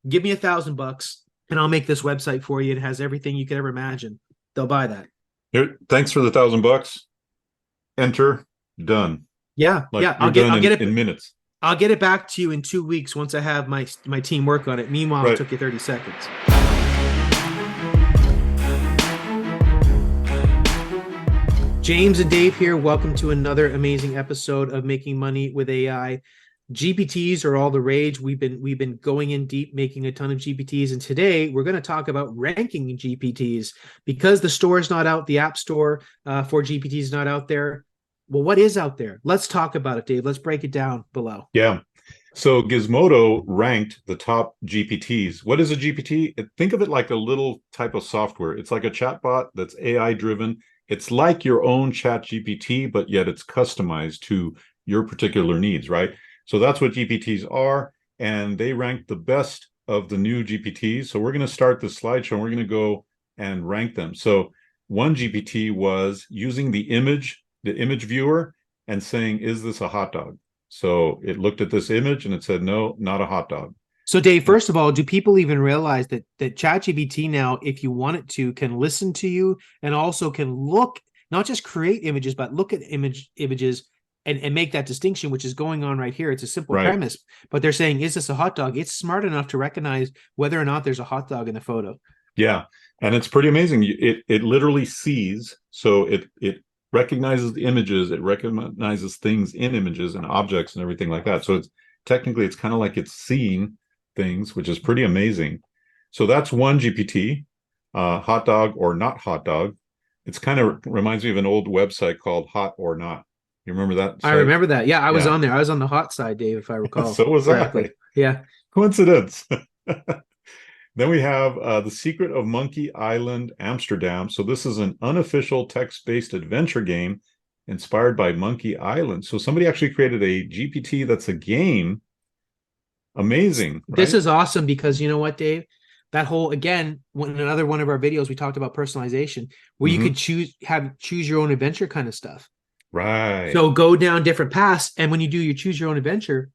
give me $1,000 and I'll make this website for you. It has everything you could ever imagine. They'll buy that. Here, thanks for the $1,000. Enter, done. Yeah, Like yeah. you're done in minutes. I'll get it back to you in 2 weeks once I have my team work on it. Meanwhile, it Right. took you 30 seconds. James and Dave here. Welcome to another amazing episode of Making Money with AI. GPTs are all the rage. We've been going in deep, making a ton of GPTs, and today we're going to talk about ranking GPTs because the store is not out, the app store for GPTs is not out there. Well, what is out there? Let's talk about it, Dave. Let's break it down below. Yeah. So Gizmodo ranked the top GPTs. What is a GPT? Think of it like a little type of software. It's like a chatbot that's AI driven. It's like your own chat GPT, but yet it's customized to your particular needs, right? So that's what GPTs are. And they ranked the best of the new GPTs. So we're going to start this slideshow and we're going to go and rank them. So one GPT was using the image viewer and saying, is this a hot dog? So it looked at this image and it said, no, not a hot dog. So, Dave, first of all, do people even realize that ChatGPT now, if you want it to, can listen to you and also can look, not just create images, but look at images and make that distinction, which is going on right here. It's a simple premise, but they're saying, is this a hot dog? It's smart enough to recognize whether or not there's a hot dog in the photo. Yeah, and it's pretty amazing. It literally sees, so it recognizes the images, it recognizes things in images and objects and everything like that. So it's kind of like it's seeing things, which is pretty amazing. So that's one GPT, hot dog or not hot dog. It's kind of reminds me of an old website called Hot or Not. You remember that site? I remember that. Yeah, I was on there. I was on the hot side, Dave, if I recall. So was correctly. Yeah. Coincidence. Then we have The Secret of Monkey Island, Amsterdam. So this is an unofficial text-based adventure game inspired by Monkey Island. So somebody actually created a GPT that's a game. Amazing. Right? This is awesome because you know what, Dave? That whole, again, in another one of our videos, we talked about personalization, where you could choose your own adventure kind of stuff. Right. So go down different paths. And when you do your choose your own adventure,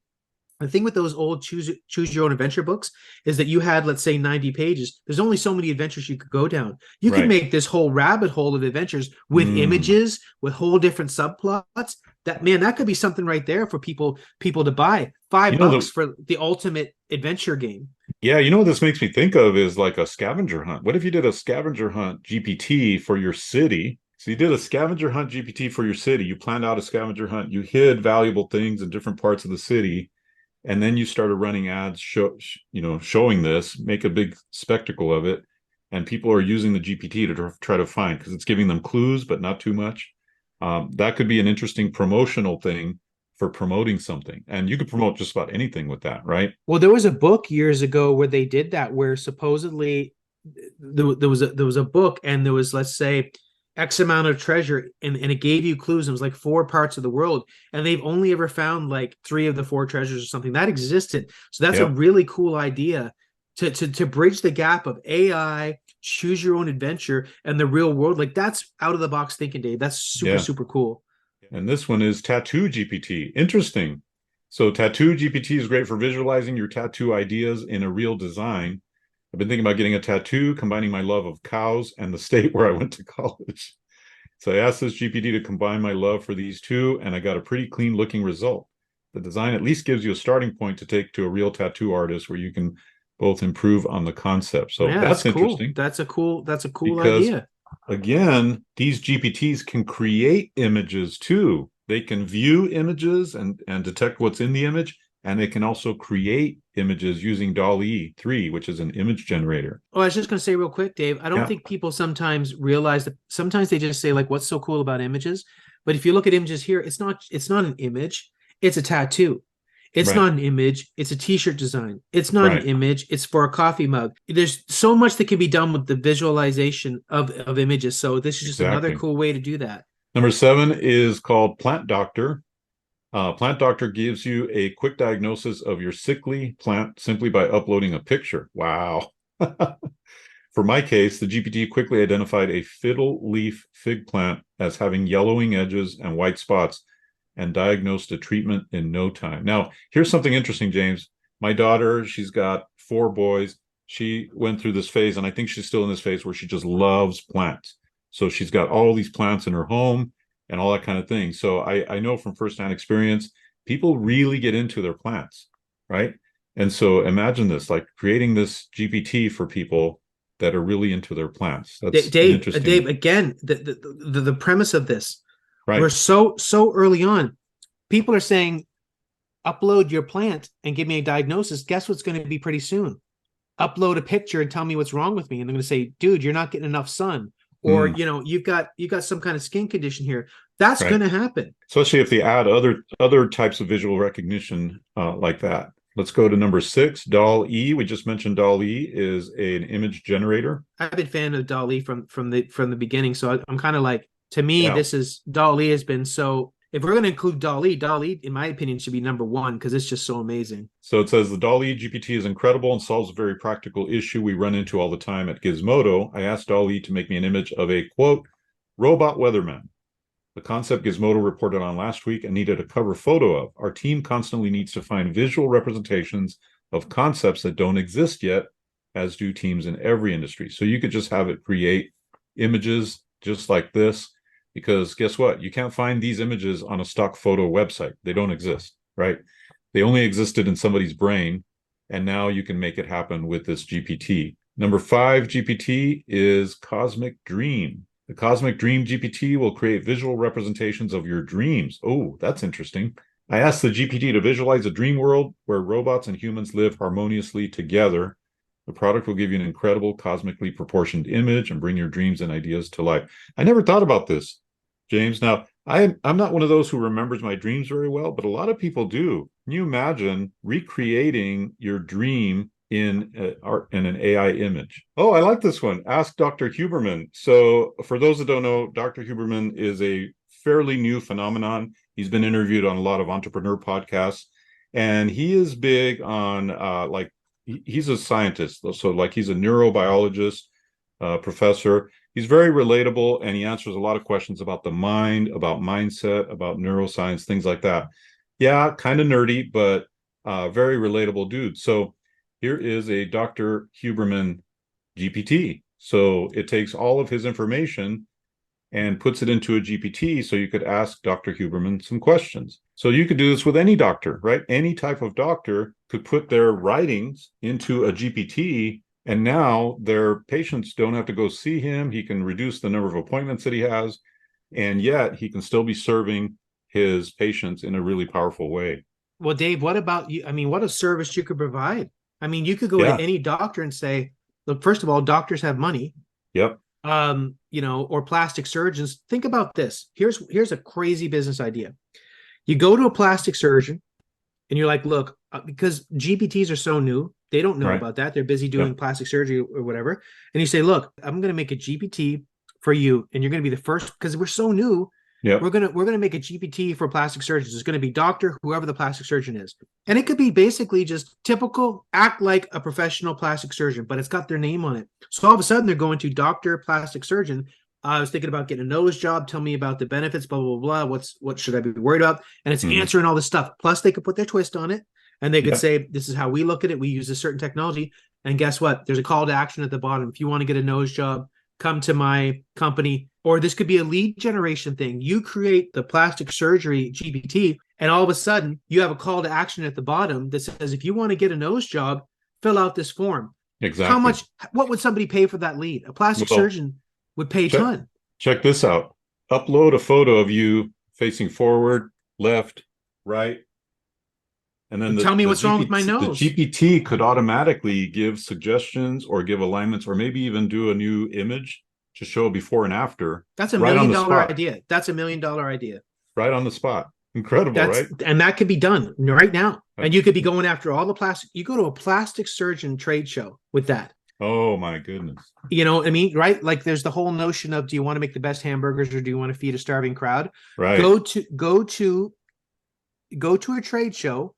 the thing with those old choose your own adventure books is that you had, let's say, 90 pages. There's only so many adventures you could go down. You could make this whole rabbit hole of adventures with images, with whole different subplots. That could be something right there for people to buy. $5 for the ultimate adventure game. Yeah, you know what this makes me think of is like a scavenger hunt. What if you did a scavenger hunt GPT for your city? So you did a scavenger hunt GPT for your city. You planned out a scavenger hunt. You hid valuable things in different parts of the city. And then you started running ads, showing this, make a big spectacle of it. And people are using the GPT to try to find, because it's giving them clues, but not too much. That could be an interesting promotional thing for promoting something. And you could promote just about anything with that, right? Well, there was a book years ago where they did that, where supposedly there was a book and there was, let's say, X amount of treasure, and it gave you clues. It was like 4 parts of the world, and they've only ever found like 3 of the 4 treasures or something that existed. So that's a really cool idea to bridge the gap of AI, choose your own adventure, and the real world. Like, that's out of the box thinking, Dave. That's super cool. And this one is Tattoo GPT. Interesting. So Tattoo GPT is great for visualizing your tattoo ideas in a real design. I've been thinking about getting a tattoo, combining my love of cows and the state where I went to college. So I asked this GPT to combine my love for these two, and I got a pretty clean looking result. The design at least gives you a starting point to take to a real tattoo artist where you can both improve on the concept. So that's interesting. Cool. That's a cool idea. Again, these GPTs can create images too. They can view images and detect what's in the image. And they can also create images using DALL-E 3, which is an image generator. Oh, I was just going to say real quick, Dave, I don't think people sometimes realize that sometimes they just say, like, what's so cool about images? But if you look at images here, it's not an image, it's a tattoo. It's not an image, it's a t-shirt design. It's not an image, it's for a coffee mug. There's so much that can be done with the visualization of images. So this is just another cool way to do that. Number 7 is called Plant Doctor. Plant Doctor gives you a quick diagnosis of your sickly plant simply by uploading a picture. Wow. For my case, the GPT quickly identified a fiddle leaf fig plant as having yellowing edges and white spots and diagnosed a treatment in no time. Now, here's something interesting, James. My daughter, she's got 4 boys. She went through this phase, and I think she's still in this phase where she just loves plants. So she's got all these plants in her home and all that kind of thing. So I know from firsthand experience, people really get into their plants, right? And so imagine this, like creating this GPT for people that are really into their plants. That's an Dave, interesting, again, the premise of this, we're right? so early on. People are saying, upload your plant and give me a diagnosis. Guess what's going to be pretty soon? Upload a picture and tell me what's wrong with me. And I'm going to say, dude, you're not getting enough sun, or Mm, you've got some kind of skin condition here. That's right. going to happen. Especially if they add other types of visual recognition like that. Let's go to number 6, Doll E. We just mentioned Doll E is an image generator. I've been a fan of DALL-E from the beginning, so I'm kind of like, to me, Yeah. this is DALL-E has been so. If we're going to include DALL-E, in my opinion, should be number one because it's just so amazing. So it says the DALL-E GPT is incredible and solves a very practical issue we run into all the time at Gizmodo. I asked DALL-E to make me an image of a, quote, robot weatherman. The concept Gizmodo reported on last week and needed a cover photo of. Our team constantly needs to find visual representations of concepts that don't exist yet, as do teams in every industry. So you could just have it create images just like this, because guess what? You can't find these images on a stock photo website. They don't exist, right? They only existed in somebody's brain, and now you can make it happen with this GPT. Number 5 GPT is Cosmic Dream. The Cosmic Dream GPT will create visual representations of your dreams. Oh, that's interesting. I asked the GPT to visualize a dream world where robots and humans live harmoniously together. The product will give you an incredible cosmically proportioned image and bring your dreams and ideas to life. I never thought about this, James. Now, I'm not one of those who remembers my dreams very well, but a lot of people do. Can you imagine recreating your dream in an AI image? Oh, I like this one. Ask Dr. Huberman. So, for those that don't know, Dr. Huberman is a fairly new phenomenon. He's been interviewed on a lot of entrepreneur podcasts, and he is big on he's a scientist. So, like, he's a neurobiologist, professor. He's very relatable, and he answers a lot of questions about the mind, about mindset, about neuroscience, things like that. Yeah, kind of nerdy, but very relatable dude. So here is a Dr. Huberman GPT. So it takes all of his information and puts it into a GPT so you could ask Dr. Huberman some questions. So you could do this with any doctor, right? Any type of doctor could put their writings into a GPT, and now their patients don't have to go see him. He can reduce the number of appointments that he has, and yet he can still be serving his patients in a really powerful way. Well, Dave, what about you? I mean, what a service you could provide. I mean, you could go to Yeah. any doctor and say, look, first of all, doctors have money, Yep. or plastic surgeons. Think about this. Here's a crazy business idea. You go to a plastic surgeon and you're like, look, because GPTs are so new, they don't know Right. about that. They're busy doing Yep. plastic surgery or whatever. And you say, look, I'm going to make a GPT for you, and you're going to be the first because we're so new. Yep. We're gonna make a GPT for plastic surgeons. It's going to be doctor, whoever the plastic surgeon is, and it could be basically just typical, act like a professional plastic surgeon, but it's got their name on it. So all of a sudden they're going to doctor, plastic surgeon. I was thinking about getting a nose job. Tell me about the benefits. Blah blah blah. What should I be worried about? And it's Mm-hmm. answering all this stuff. Plus they could put their twist on it, and they could Yep. say, "This is how we look at it. We use a certain technology." And guess what? There's a call to action at the bottom. If you want to get a nose job, come to my company. Or this could be a lead generation thing. You create the plastic surgery GPT, and all of a sudden you have a call to action at the bottom that says, if you want to get a nose job, fill out this form. Exactly. What would somebody pay for that lead? A plastic Well, surgeon would pay a check ton. check this out. Upload a photo of you facing forward, left, right, and then Tell me the what's wrong with my nose. GPT could automatically give suggestions or give alignments or maybe even do a new image to show before and after That's a right on million the dollar spot. idea. That's $1 million idea. Right on the spot. Incredible, right? And that could be done right now. Uh, And you could be going after all the plastic. You go to a plastic surgeon trade show with that. Oh my goodness. You know what I mean? Right? Like there's the whole notion of, do you want to make the best hamburgers or do you want to feed a starving crowd? Right. Go to a trade show.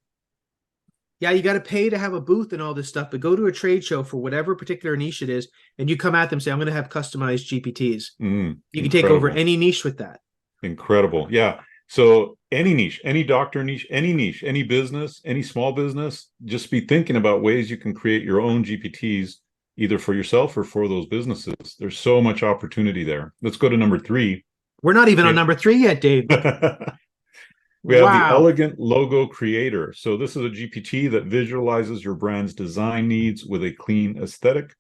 Yeah, you got to pay to have a booth and all this stuff, but go to a trade show for whatever particular niche it is, and you come at them and say, I'm going to have customized GPTs. You can take over Incredible. any niche with that. Incredible. Yeah. So any niche, any doctor niche, any business, any small business, just be thinking about ways you can create your own GPTs, either for yourself or for those businesses. There's so much opportunity there. Let's go to number 3. We're not even on number 3 yet, Dave. We have the Wow. Elegant Logo Creator. So this is a GPT that visualizes your brand's design needs with a clean aesthetic.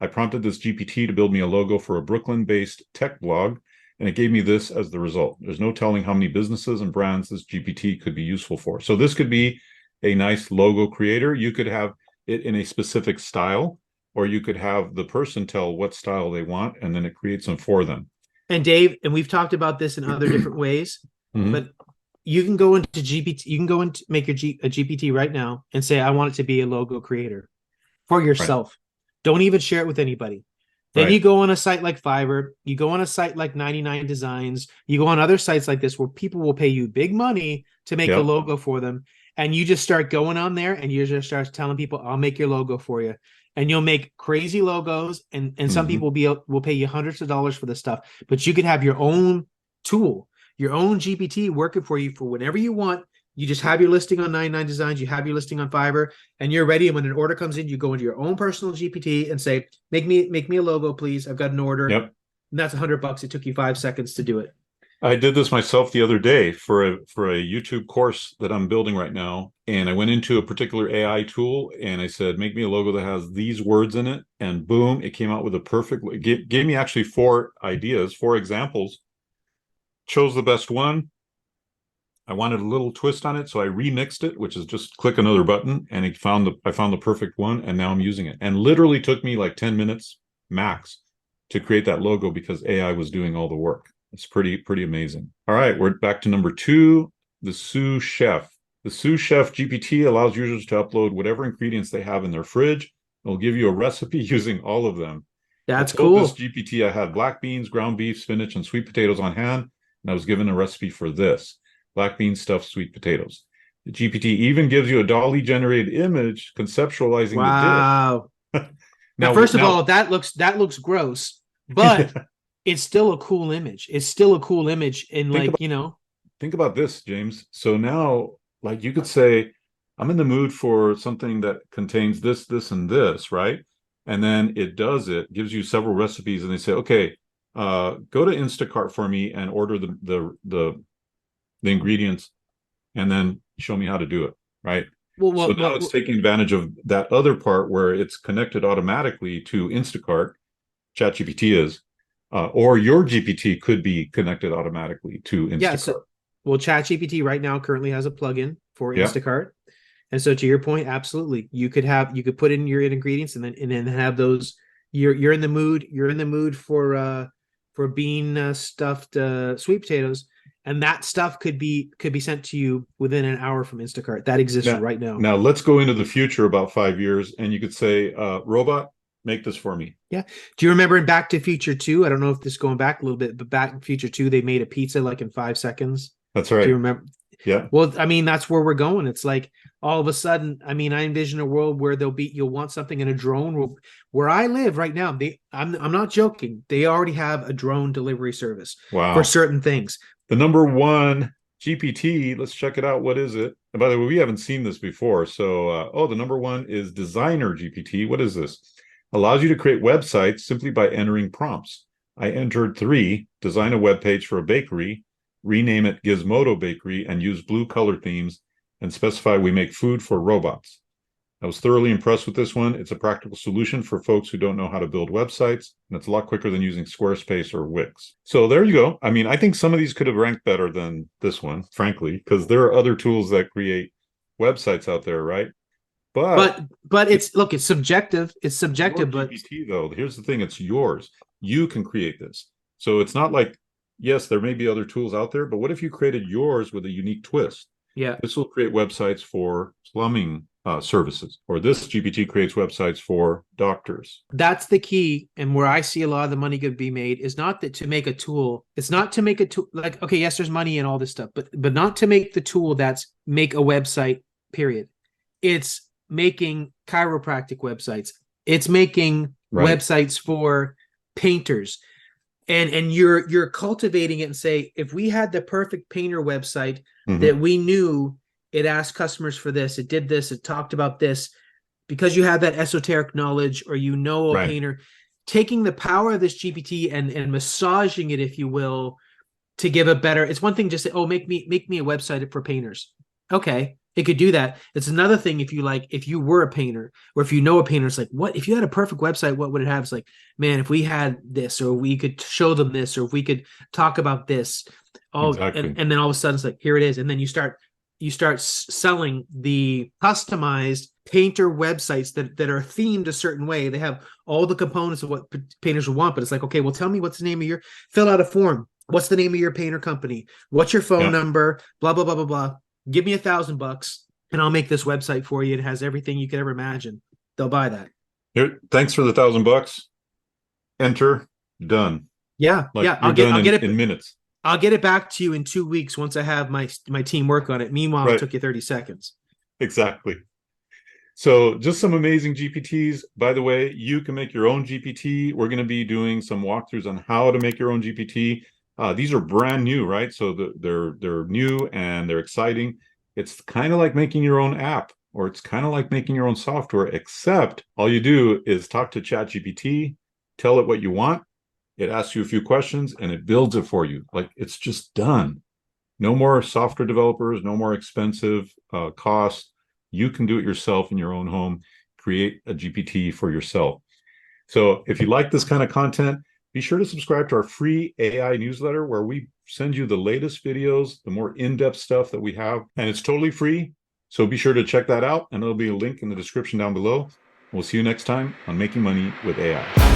I prompted this GPT to build me a logo for a Brooklyn-based tech blog, and it gave me this as the result. There's no telling how many businesses and brands this GPT could be useful for. So this could be a nice logo creator. You could have it in a specific style, or you could have the person tell what style they want, and then it creates them for them. And Dave, and we've talked about this in other different ways, Mm-hmm. but you can go into GPT, you can go into make a GPT right now and say, I want it to be a logo creator for Right. yourself. Don't even share it with anybody. Then Right. you go on a site like Fiverr, you go on a site like 99 Designs, you go on other sites like this where people will pay you big money to make a Yep. logo for them. And you just start going on there and you just start telling people, I'll make your logo for you. And you'll make crazy logos, and some Mm-hmm. people will pay you hundreds of dollars for this stuff. But you could have your own tool, your own GPT working for you for whatever you want. You just have your listing on 99 Designs, you have your listing on Fiverr, and you're ready. And when an order comes in, you go into your own personal GPT and say, make me a logo, please. I've got an order. Yep. And that's $100. It took you 5 seconds to do it. I did this myself the other day for a YouTube course that I'm building right now. And I went into a particular AI tool and I said, make me a logo that has these words in it. And boom, it came out with a perfect, gave me actually 4 ideas, 4 examples, chose the best one. I wanted a little twist on it, so I remixed it, which is just click another button, and I found the perfect one, and now I'm using it. And literally took me like 10 minutes max to create that logo because AI was doing all the work. It's pretty amazing. All right, we're back to number 2, the Sous Chef. The Sous Chef GPT allows users to upload whatever ingredients they have in their fridge. It'll give you a recipe using all of them. I That's told this cool. GPT I had black beans, ground beef, spinach, and sweet potatoes on hand, and I was given a recipe for this: black beans stuffed sweet potatoes. The GPT even gives you a Dolly generated image conceptualizing the dish. Wow. Now, Now, first of all, that looks gross, but it's still a cool image. It's still a cool image. And think like, about think about this, James. So now, like, you could say, I'm in the mood for something that contains this, this, and this, right? And then it does it, gives you several recipes, and they say, okay, go to Instacart for me and order the ingredients, and then show me how to do it, right? well, So well, now it's well, taking advantage of that other part where it's connected automatically to Instacart. ChatGPT is, or your GPT could be connected automatically to yeah. So, Instacart. well, ChatGPT right now currently has a plugin for Yeah. Instacart. And so to your point, absolutely. You could put in your ingredients and then have those. You're in the mood. You're in the mood for bean stuffed sweet potatoes, and that stuff could be sent to you within an hour from Instacart. That exists Now, right now. now let's go into the future about 5 years, and you could say, robot, make this for me. Yeah. Do you remember in Back to Future 2? I don't know if this is going back a little bit, but Back to Future 2, they made a pizza like in 5 seconds. That's Do you right. remember? Yeah. Well, I mean, that's where we're going. It's like all of a sudden, I mean, I envision a world where you'll want something in a drone. Where I live right now, I'm not joking. They already have a drone delivery service for Wow. certain things. The number 1 GPT, let's check it out. What is it? And by the way, we haven't seen this before. So, the number 1 is Designer GPT. What is this? Allows you to create websites simply by entering prompts. I entered 3: design a web page for a bakery, rename it Gizmodo Bakery, and use blue color themes, and specify we make food for robots. I was thoroughly impressed with this one. It's a practical solution for folks who don't know how to build websites, and it's a lot quicker than using Squarespace or Wix. So there you go. I mean, I think some of these could have ranked better than this one, frankly, because there are other tools that create websites out there, right? But But it's subjective. It's your subjective, but GPT, though, here's the thing: it's yours. You can create this. So it's not like, yes, there may be other tools out there, but what if you created yours with a unique twist? yeah. This will create websites for plumbing services, or this GPT creates websites for doctors. That's the key, and where I see a lot of the money could be made is not that to make a tool. It's not to make a tool like, okay, yes, there's money and all this stuff, but not to make the tool that's make a website. Period. It's making chiropractic websites. It's making Right. websites for painters. and you're cultivating it and say, if we had the perfect painter website Hmm. that we knew it asked customers for this, it did this, it talked about this, because you have that esoteric knowledge or you know a Right. painter, taking the power of this GPT and massaging it, if you will, to give a better. It's one thing just say, oh, make me a website for painters. Okay, it could do that. It's another thing if you like, if you were a painter or if you know a painter, it's like, what if you had a perfect website, what would it have? It's like, man, if we had this, or we could show them this, or if we could talk about this. Oh, and Exactly. and then all of a sudden it's like, here it is. And then you start selling the customized painter websites that are themed a certain way. They have all the components of what painters would want, but it's like, okay, well, tell me what's the name of your, fill out a form. What's the name of your painter company? What's your phone Yeah. number? Blah, blah, blah, blah, blah. Give me $1,000 and I'll make this website for you. It has everything you could ever imagine. They'll buy that. Here, thanks for the $1,000. Enter, done. Yeah, Like yeah. you're done in minutes. I'll get it back to you in 2 weeks once I have my team work on it. Meanwhile, it Right. took you 30 seconds. Exactly. So just some amazing GPTs. By the way, you can make your own GPT. We're going to be doing some walkthroughs on how to make your own GPT. These are brand new, right? So they're new and they're exciting. It's kind of like making your own app, or it's kind of like making your own software, except all you do is talk to ChatGPT, tell it what you want. It asks you a few questions and it builds it for you. Like it's just done. No more software developers, no more expensive costs. You can do it yourself in your own home, create a GPT for yourself. So if you like this kind of content, be sure to subscribe to our free AI newsletter where we send you the latest videos, the more in-depth stuff that we have, and it's totally free. So be sure to check that out, and there'll be a link in the description down below. We'll see you next time on Making Money with AI.